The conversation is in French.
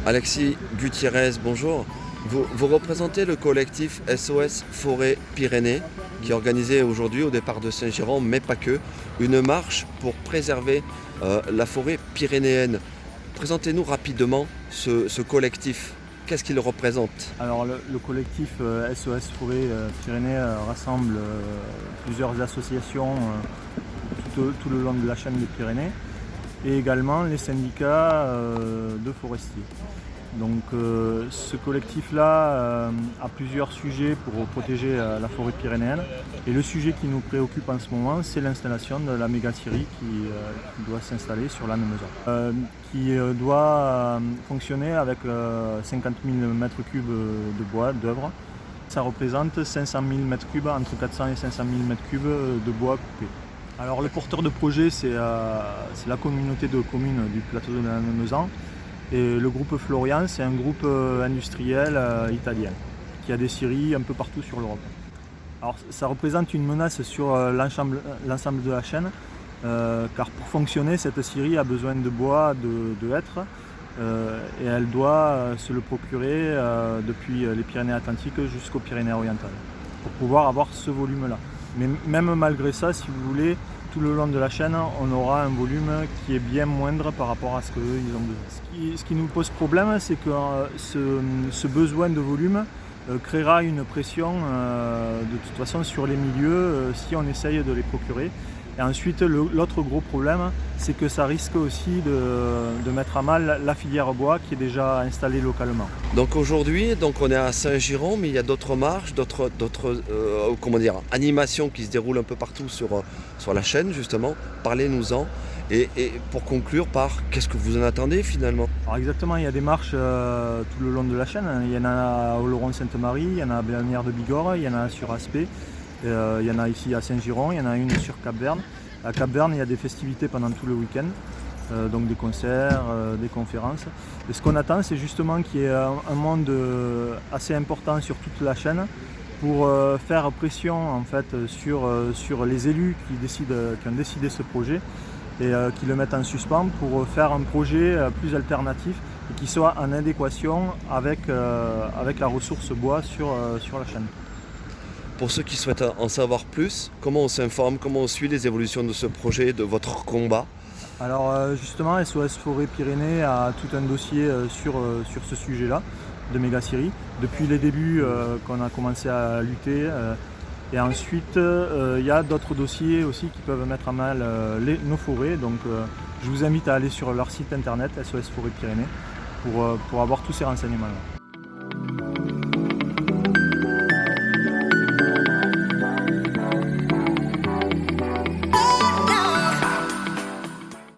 Alexis Gutiérrez, bonjour. Vous représentez le collectif SOS Forêt Pyrénées qui est organisé aujourd'hui au départ de Saint-Girons, mais pas que, une marche pour préserver la forêt pyrénéenne. Présentez-nous rapidement ce collectif. Qu'est-ce qu'il représente? Alors le collectif SOS Forêt Pyrénées rassemble plusieurs associations tout le long de la chaîne des Pyrénées et également les syndicats de forestiers. Donc ce collectif-là a plusieurs sujets pour protéger la forêt pyrénéenne et le sujet qui nous préoccupe en ce moment, c'est l'installation de la méga scierie qui doit s'installer sur Lannemezan, qui doit fonctionner avec 50 000 m3 de bois d'œuvre. Ça représente 500 000 m3, entre 400 et 500 000 m3 de bois coupé. Alors le porteur de projet, c'est la communauté de communes du plateau de Lannemezan. Et le groupe Florian, c'est un groupe industriel italien qui a des scieries un peu partout sur l'Europe. Alors ça représente une menace sur l'ensemble de la chaîne, car pour fonctionner, cette scierie a besoin de bois, de hêtre, et elle doit se le procurer depuis les Pyrénées-Atlantiques jusqu'aux Pyrénées-Orientales, pour pouvoir avoir ce volume-là. Mais même malgré ça, si vous voulez, tout le long de la chaîne, on aura un volume qui est bien moindre par rapport à ce qu'ils ont besoin. Ce qui nous pose problème, c'est que ce besoin de volume créera une pression de toute façon sur les milieux si on essaye de les procurer. Et ensuite, l'autre gros problème, c'est que ça risque aussi de mettre à mal la filière bois qui est déjà installée localement. Donc aujourd'hui, on est à Saint-Girons, mais il y a d'autres marches, d'autres animations qui se déroulent un peu partout sur la chaîne justement. Parlez-nous-en. Et pour conclure qu'est-ce que vous en attendez finalement? Alors exactement, il y a des marches tout le long de la chaîne. Il y en a à Oloron-Sainte-Marie, il y en a à Belanière de Bigorre, il y en a sur Aspet. Il y en a ici à Saint-Girons, il y en a une sur Cap-Verne. À Cap-Verne, il y a des festivités pendant tout le week-end, donc des concerts, des conférences. Et ce qu'on attend, c'est justement qu'il y ait un monde assez important sur toute la chaîne pour faire pression en fait, sur les élus qui ont décidé ce projet et qui le mettent en suspens pour faire un projet plus alternatif et qui soit en adéquation avec la ressource bois sur la chaîne. Pour ceux qui souhaitent en savoir plus, comment on s'informe, comment on suit les évolutions de ce projet, de votre combat? Alors justement, SOS Forêt Pyrénées a tout un dossier sur ce sujet-là, de méga scierie, depuis les débuts qu'on a commencé à lutter. Et ensuite, il y a d'autres dossiers aussi qui peuvent mettre à mal nos forêts. Donc je vous invite à aller sur leur site internet, SOS Forêt Pyrénées, pour avoir tous ces renseignements-là.